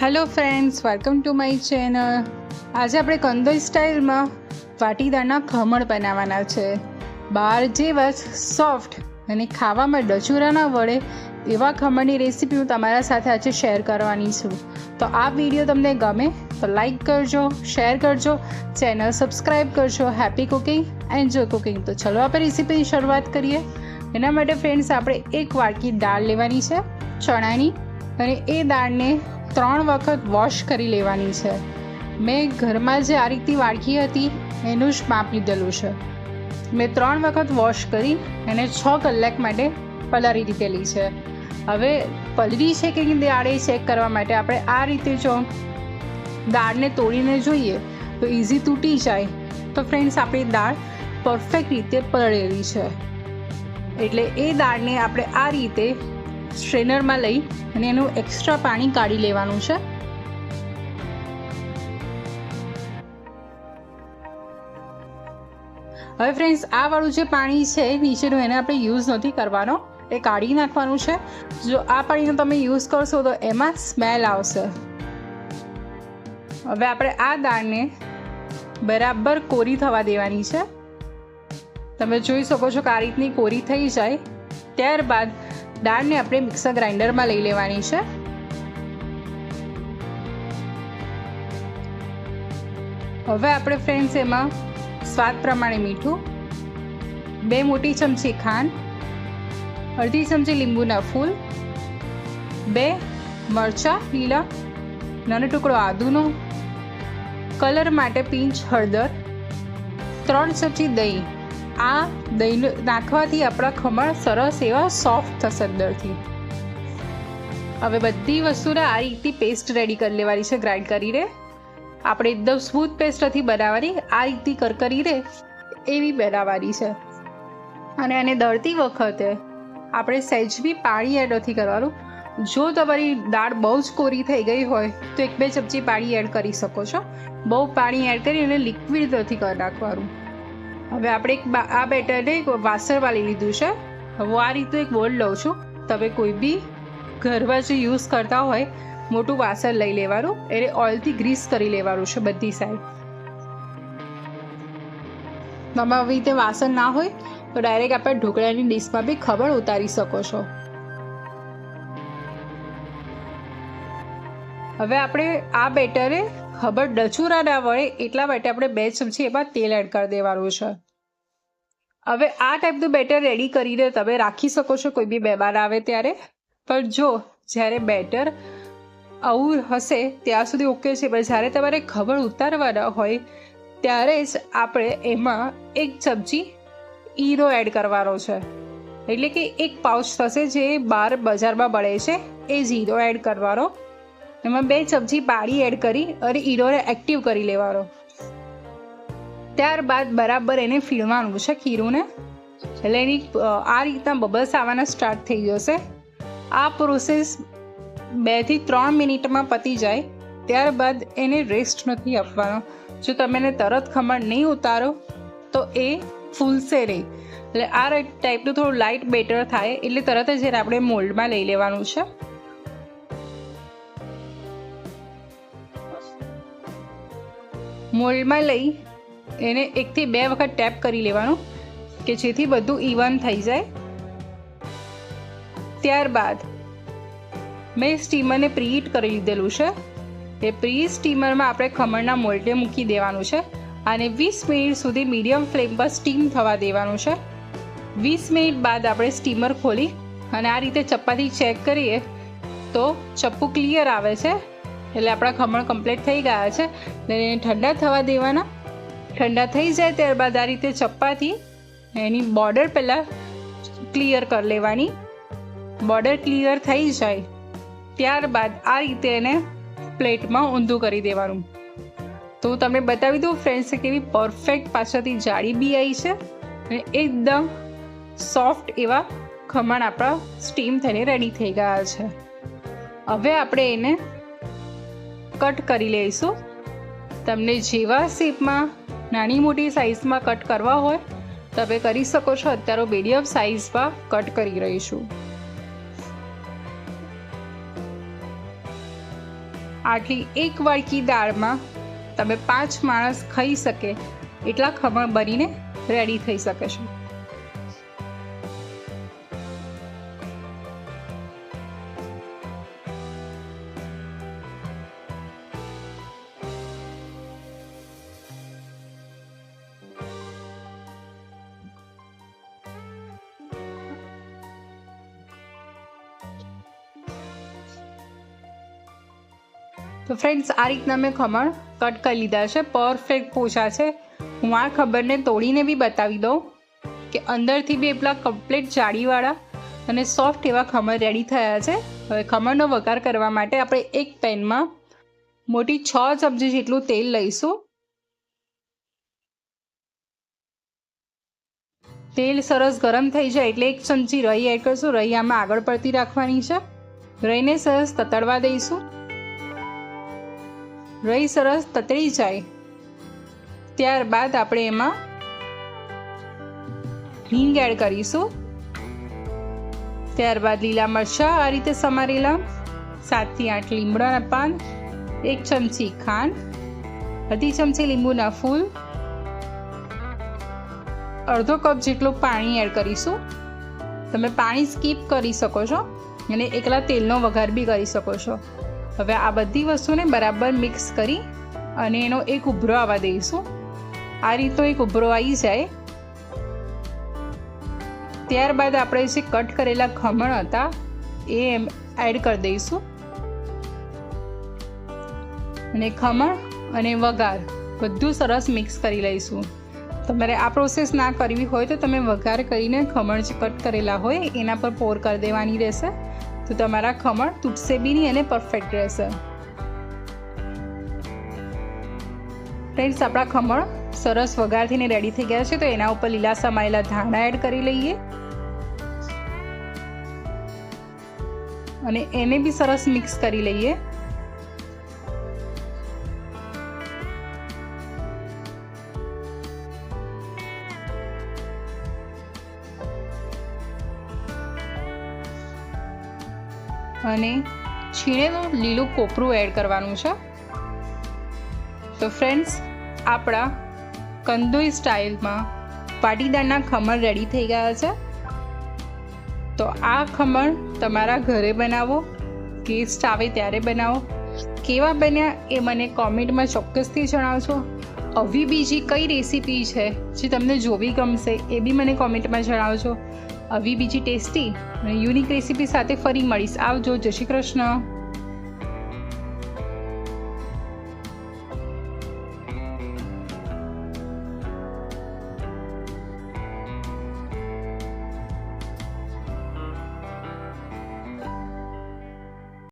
Hello friends, welcome to my channel. આજે આપણે કંદોઈ સ્ટાઇલમાં વાટીદાળના ખમણ બનાવવાના છે. બહાર જેવા સોફ્ટ અને ખાવામાં ડચુરા ના વળે એવા ખમણની રેસીપી હું તમારા સાથે આજે શેર કરવાની છું. તો આ વિડીયો તમને ગમે તો લાઈક કરજો, શેર કરજો, ચેનલ સબસ્ક્રાઈબ કરજો. Happy cooking, enjoy cooking. તો ચલો આપણે રેસીપીની શરૂઆત કરીએ. એના માટે ફ્રેન્ડ્સ આપણે એક વાટકી દાળ લેવાની છે ચણાની, અને એ દાળને 3 વખત વોશ કરી લેવાની છે. મેં ઘરમાં જે આ રીતની વાડકી હતી એનું જ માપ લીધેલું છે. મેં 3 વખત વોશ કરી એને 6 કલાક માટે પલાળી દીધેલી છે. હવે પલળી છે કે દાળ એ ચેક કરવા માટે આપણે આ રીતે જો દાળને તોડીને જોઈએ તો ઇઝી તૂટી જાય. તો ફ્રેન્ડ્સ આપણી દાળ પરફેક્ટ રીતે પલળેલી છે. એટલે એ દાળને આપણે આ રીતે સ્ટ્રેનરમાં લઈ અને એનું એક્સ્ટ્રા પાણી કાઢી લેવાનું છે. હવે ફ્રેન્ડ્સ આ વાળું જે પાણી છે નીચેનું એને આપણે યુઝ નથી કરવાનો, એ કાઢી નાખવાનું છે. જો આ પાણીનો તમે યુઝ કરશો તો એમાં સ્મેલ આવશે. હવે આપણે આ દાળને બરાબર કોરી થવા દેવાની છે. તમે જોઈ શકો છો કે આ રીતની કોરી થઈ જાય ત્યારબાદ દાળને આપણે મિક્સર ગ્રાઇન્ડરમાં લઈ લેવાની છે. હવે આપણે ફ્રેન્ડ્સ એમાં સ્વાદ પ્રમાણે મીઠું, 2 મોટી ચમચી ખાંડ, અડધી ચમચી લીંબુના ફૂલ, 2 મરચાં લીલા, નાનો ટુકડો આદુનો, કલર માટે પિંચ હળદર, 3 ચમચી દહીં. આ દહીં નાખવાથી આપણા ખમણ સરસ એવા સોફ્ટ થશે અંદરથી. હવે બધી વસ્તુને આ રીતની પેસ્ટ રેડી કરી લેવાની છે. ગ્રાઇન્ડ કરીને આપણે એકદમ સ્મૂથ પેસ્ટ નથી બનાવવાની, આ રીતની કરકરી રહે એવી બનાવવાની છે. અને આને દળતી વખતે આપણે સહેજ બી પાણી એડ નથી કરવાનું. જો તમારી દાળ બહુ જ કોરી થઈ ગઈ હોય તો 1-2 ચમચી પાણી એડ કરી શકો છો. બહુ પાણી એડ કરી અને લિક્વિડ નથી કરી નાખવાનું. હવે આપણે આ બેટરને એક વાસણમાં લઈ લીધું છે. હું આ રીતનું એક બોલ લઉં છું. તમે કોઈ બી ઘરમાં જે યુઝ કરતા હોય મોટું વાસણ લઈ લેવાનું, એને ઓઇલથી ગ્રીસ કરી લેવાનું છે બધી સાઈડ. તમે આવી રીતે વાસણ ના હોય તો ડાયરેક્ટ આપણે ઢોકળાની ડીશમાં બી ખમણ ઉતારી શકો છો. હવે આપણે આ બેટરે ખમણ ડચુરા ના વળે એટલા માટે આપણે 2 ચમચી એમાં તેલ એડ કરી દેવાનું છે. હવે આ ટાઈપનું બેટર રેડી કરીને તમે રાખી શકો છો કોઈ બી મહેમાન આવે ત્યારે. પણ જો જ્યારે બેટર આવું હશે ત્યાં સુધી ઓકે છે, પણ જ્યારે તમારે ખમણ ઉતારવાના હોય ત્યારે જ આપણે એમાં 1 ચમચી ઈનો એડ કરવાનો છે. એટલે કે 1 પાઉચ થશે જે બહાર બજારમાં મળે છે એ જ ઈનો એડ કરવાનો. એમાં 2 ચમચી પાણી એડ કરી અને ઈનોને એક્ટિવ કરી લેવાનો. ત્યારબાદ બરાબર એને ફીણવાનું છે ખીરુંને. એટલે એની આ રીતના બબલ્સ આવવાના સ્ટાર્ટ થઈ જશે. આ પ્રોસેસ 2 થી 3 મિનિટમાં પતી જાય. ત્યારબાદ એને રેસ્ટ નથી આપવાનો. જો તમે એને તરત ખમણ નહીં ઉતારો તો એ ફૂલશે નહીં. એટલે આ ટાઈપનું થોડું લાઇટ બેટર થાય એટલે તરત જ એને આપણે મોલ્ડમાં લઈ લેવાનું છે. મોલ્ડમાં લઈ એને 1 થી 2 વખત ટેપ કરી લેવાનું કે જેથી બધું ઇવન થઈ જાય. ત્યારબાદ મેં સ્ટીમરને પ્રીહીટ કરી લીધેલું છે. એ પ્રી સ્ટીમરમાં આપણે ખમણના મોલ્ડને મૂકી દેવાનું છે અને 20 મિનિટ સુધી મીડિયમ ફ્લેમ પર સ્ટીમ થવા દેવાનું છે. 20 મિનિટ બાદ આપણે સ્ટીમર ખોલી અને આ રીતે ચપ્પાથી ચેક કરીએ તો ચપ્પુ ક્લિયર આવે છે. એટલે આપણા ખમણ કમ્પ્લીટ થઈ ગયા છે. એને ઠંડા થવા દેવાના. ઠંડા થઈ જાય ત્યારબાદ આ રીતે ચપ્પાથી એની બોર્ડર પહેલાં ક્લિયર કરી લેવાની. બોર્ડર ક્લિયર થઈ જાય ત્યારબાદ આ રીતે એને પ્લેટમાં ઊંધું કરી દેવાનું. તો હું તમને બતાવી દઉં ફ્રેન્ડ્સ કેવી પરફેક્ટ પાછળથી જાળી બી આવી છે અને એકદમ સોફ્ટ એવા ખમણ આપણા સ્ટીમ થઈને રેડી થઈ ગયા છે. હવે આપણે એને કટ કરી લઈશું. તમને જેવા શેપમાં નાની મોટી સાઇઝમાં કટ કરવા હોય તમે કરી શકો છો. અત્યારે મીડિયમ સાઇઝમાં કટ કરી રહીશું. આટલી એક વાડકી દાળમાં તમે 5 માણસ ખાઈ શકે એટલા ખમણ બનીને રેડી થઈ શકે છે. તો ફ્રેન્ડ્સ, આ રીતના મેં ખમણ કટ કરી લીધા છે. પરફેક્ટ પોચા છે. હું આ ખમણને તોડીને બી બતાવી દઉં કે અંદરથી બી એટલા કમ્પ્લીટ જાળીવાળા અને સોફ્ટ એવા ખમણ રેડી થયા છે. હવે ખમણનો વઘાર કરવા માટે આપણે એક પેનમાં મોટી 6 ચમચી જેટલું તેલ લઈશું. તેલ સરસ ગરમ થઈ જાય એટલે 1 ચમચી રાઈ એડ કરશું. રાઈ આમાં આગળ પડતી રાખવાની છે. રાઈને સરસ તતડવા દઈશું. રાઈ સરસ તતડી જાય ત્યારબાદ આપણે એમાં હિંગ એડ કરીશું. ત્યારબાદ લીલા મરચાં આ રીતે સમારેલા, 7 થી 8 લીમડાના પાન, 1 ચમચી ખાંડ, અડધી ચમચી લીંબુના ફૂલ, અડધો કપ જેટલું પાણી એડ કરીશું. તમે પાણી સ્કીપ કરી શકો છો અને એકલા તેલનો વઘાર બી કરી શકો છો. હવે આ બધી વસ્તુને બરાબર મિક્સ કરી અને એનો એક ઉભરો આવવા દઈશું. આ રીતનો એક ઉભરો આવી જાય ત્યારબાદ આપણે જે કટ કરેલા ખમણ હતા એ એડ કરી દઈશું અને ખમણ અને વઘાર બધું સરસ મિક્સ કરી લઈશું. તમારે આ પ્રોસેસ ના કરવી હોય તો તમે વઘાર કરીને ખમણ જે કટ કરેલા હોય એના પર પોર કરી દેવાની રહેશે. તો તમારા ખમણ તૂટશે બી નહીં અને પરફેક્ટ રહેશે. ફ્રેન્ડ્સ, આપણા ખમણ સરસ વઘારથીને રેડી થઈ ગયા છે. તો એના ઉપર લીલા સમાયેલા ધાણા એડ કરી લઈએ અને એને બી સરસ મિક્સ કરી લઈએ. અને છીણેલું લીલું કોપરું એડ કરવાનું છે. તો ફ્રેન્ડ્સ, આપણા કંદોઈ સ્ટાઇલમાં પાટીદારના ખમણ રેડી થઈ ગયા છે. તો આ ખમણ તમારા ઘરે બનાવો, ગેસ્ટ આવે ત્યારે બનાવો. કેવા બન્યા એ મને કોમેન્ટમાં ચોક્કસથી જણાવજો. આવી બીજી કઈ રેસીપી છે જે તમને જોવી ગમશે એ બી મને કોમેન્ટમાં જણાવજો. આવી બીજી ટેસ્ટી અને યુનિક રેસીપી સાથે ફરી મળીશ. આવજો. જય શ્રી કૃષ્ણ.